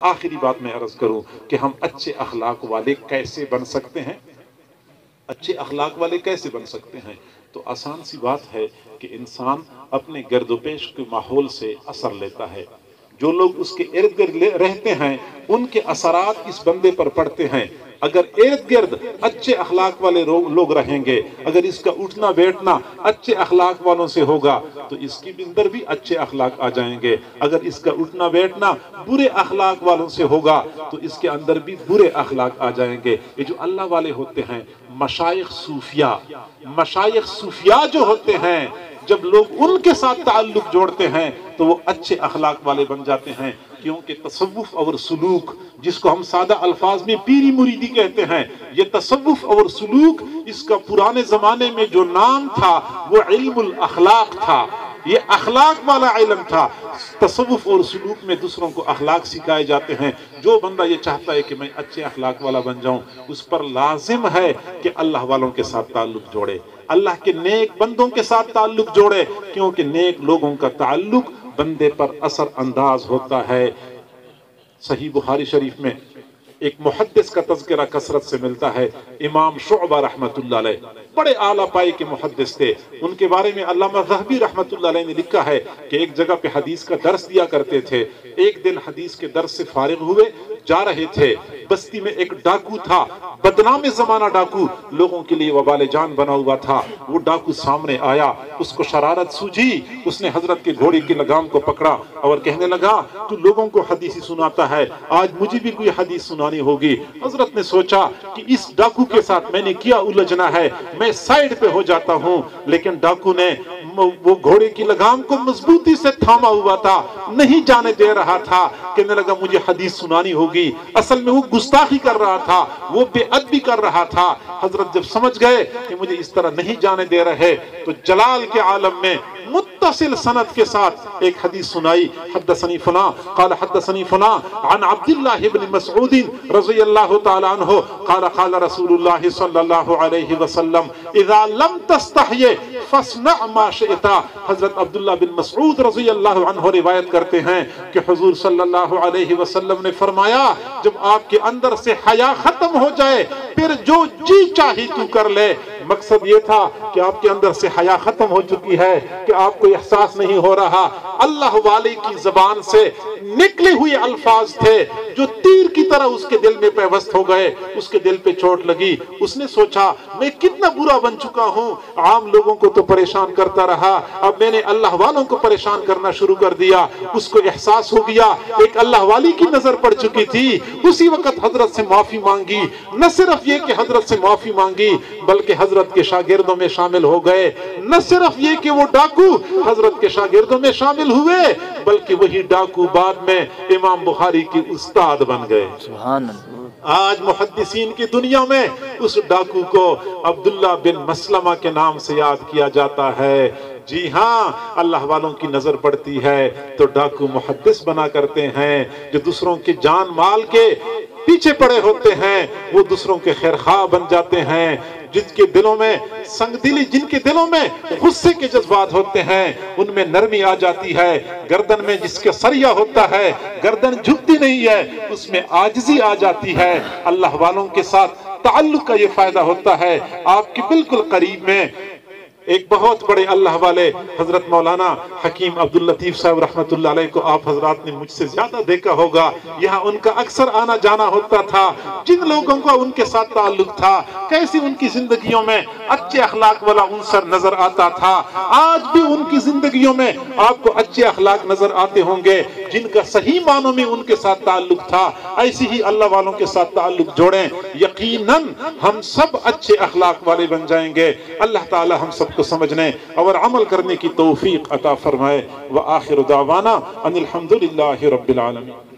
آخری بات میں عرض کروں کہ ہم اچھے اخلاق والے کیسے بن سکتے ہیں؟ اچھے اخلاق والے کیسے بن سکتے ہیں؟ تو آسان سی بات ہے کہ انسان اپنے گرد و پیش کے ماحول سے اثر لیتا ہے. جو لوگ اس کے ارد گرد رہتے ہیں ان کے اثرات اس بندے پر پڑتے ہیں. اگر ارد گرد اچھے اخلاق والے لوگ رہیں گے، اگر اس کا اٹھنا بیٹھنا اچھے اخلاق والوں سے ہوگا تو اس کے اندر بھی اچھے اخلاق آ جائیں گے. اگر اس کا اٹھنا بیٹھنا برے اخلاق والوں سے ہوگا تو اس کے اندر بھی برے اخلاق آ جائیں گے. یہ جو اللہ والے ہوتے ہیں، مشائخ صوفیاء جو ہوتے ہیں، جب لوگ ان کے ساتھ تعلق جوڑتے ہیں تو وہ اچھے اخلاق والے بن جاتے ہیں. کیونکہ تصوف اور سلوک، جس کو ہم سادہ الفاظ میں پیری مریدی کہتے ہیں، یہ تصوف اور سلوک، اس کا پرانے زمانے میں جو نام تھا وہ علم الاخلاق تھا. یہ اخلاق والا علم تھا. تصوف اور سلوک میں دوسروں کو اخلاق سکھائے جاتے ہیں. جو بندہ یہ چاہتا ہے کہ میں اچھے اخلاق والا بن جاؤں، اس پر لازم ہے کہ اللہ والوں کے ساتھ تعلق جوڑے، اللہ کے نیک بندوں کے ساتھ تعلق جوڑے، کیونکہ نیک لوگوں کا تعلق بندے پر اثر انداز ہوتا ہے. صحیح بخاری شریف میں ایک محدث کا تذکرہ کثرت سے ملتا ہے، امام شعبہ رحمت اللہ علیہ، بڑے اعلیٰ پائے کے محدث تھے. ان کے بارے میں علامہ ذہبی رحمت اللہ علیہ نے لکھا ہے کہ ایک جگہ پہ حدیث کا درس دیا کرتے تھے. ایک دن حدیث کے درس سے فارغ ہوئے، جا رہے تھے، بستی میں ایک ڈاکو تھا، بدنام زمانہ ڈاکو، لوگوں کے لیے وبال جان بنا ہوا تھا. وہ ڈاکو سامنے آیا، اس کو شرارت سوجھی، اس نے حضرت کے گھوڑے کی لگام کو پکڑا اور کہنے لگا تو لوگوں کو حدیث سناتا ہے، آج مجھے بھی کوئی حدیث سنانی ہوگی. حضرت نے سوچا کہ اس ڈاکو کے ساتھ میں نے کیا الجھنا ہے، میں سائیڈ پہ ہو جاتا ہوں. لیکن ڈاکو نے وہ گھوڑے کی لگام کو مضبوطی سے تھاما ہوا تھا، نہیں جانے دے رہا تھا. کہنے لگا مجھے حدیث سنانی ہوگی. اصل میں وہ گستاخی کر رہا تھا، وہ بے ادبی کر رہا تھا. حضرت جب سمجھ گئے کہ مجھے اس طرح نہیں جانے دے رہے تو جلال کے عالم میں متصل سند کے ساتھ ایک حدیث سنائی. حدثنی فلاں قال حدثنی فلاں عن عبداللہ بن مسعود رضی اللہ تعالی عنہ قال قال رسول اللہ صلی اللہ علیہ وسلم اذا لم تستحی فاصنع ما شئت. حضرت عبداللہ بن مسعود رضی اللہ عنہ روایت کرتے ہیں کہ حضور صلی اللہ علیہ وسلم نے فرمایا جب آپ کے اندر سے حیا ختم ہو جائے پھر جو جی چاہی تو کر لے. مقصد یہ تھا کہ آپ کے اندر سے حیا ختم ہو چکی ہے کہ آپ کو احساس نہیں ہو رہا. اللہ والے کی زبان سے نکلے ہوئے الفاظ تھے جو تیر کی طرح اس کے دل میں پیوست ہو گئے. اس کے دل پہ چوٹ لگی. اس نے سوچا میں کتنا برا بن چکا ہوں، عام لوگوں کو تو پریشان کرتا رہا، اب میں نے اللہ والوں کو پریشان کرنا شروع کر دیا. اس کو احساس ہو گیا ایک اللہ والی کی نظر پڑ چکی تھی. اسی وقت حضرت سے معافی مانگی. نہ صرف یہ کہ حضرت سے معافی مانگی بلکہ حضرت کے شاگردوں میں شامل ہو گئے. نہ صرف یہ کہ وہ ڈاکو حضرت کے شاگردوں میں شامل ہوئے بلکہ وہی ڈاکو بعد میں امام بخاری کی استاد بن گئے. سبحان اللہ. آج محدثین کی دنیا میں اس ڈاکو کو عبداللہ بن مسلمہ کے نام سے یاد کیا جاتا ہے. جی ہاں، اللہ والوں کی نظر پڑتی ہے تو ڈاکو محدث بنا کرتے ہیں. جو دوسروں کے جان مال کے پیچھے پڑے ہوتے ہیں وہ دوسروں کے خیرخواہ بن جاتے ہیں. جن کے دلوں میں سنگ دلی، جن کے دلوں میں غصے کے جذبات ہوتے ہیں ان میں نرمی آ جاتی ہے. گردن میں جس کا سریا ہوتا ہے گردن جھکتی نہیں ہے، اس میں عاجزی آ جاتی ہے. اللہ والوں کے ساتھ تعلق کا یہ فائدہ ہوتا ہے. آپ کے بالکل قریب میں ایک بہت بڑے اللہ والے حضرت مولانا حکیم عبداللطیف صاحب رحمت اللہ علیہ کو آپ حضرات نے مجھ سے زیادہ دیکھا ہوگا. یہاں ان کا اکثر آنا جانا ہوتا تھا. جن لوگوں کا ان کے ساتھ تعلق تھا کیسی ان کی زندگیوں میں اچھے اخلاق والا عنصر نظر آتا تھا. آج بھی ان کی زندگیوں میں آپ کو اچھے اخلاق نظر آتے ہوں گے جن کا صحیح معنوں میں ان کے ساتھ تعلق تھا. ایسی ہی اللہ والوں کے ساتھ تعلق جوڑیں، یقیناً ہم سب اچھے اخلاق والے بن جائیں گے. اللہ تعالی ہم سب کو سمجھنے اور عمل کرنے کی توفیق عطا فرمائے. وآخر دعوانا ان الحمدللہ رب العالمین.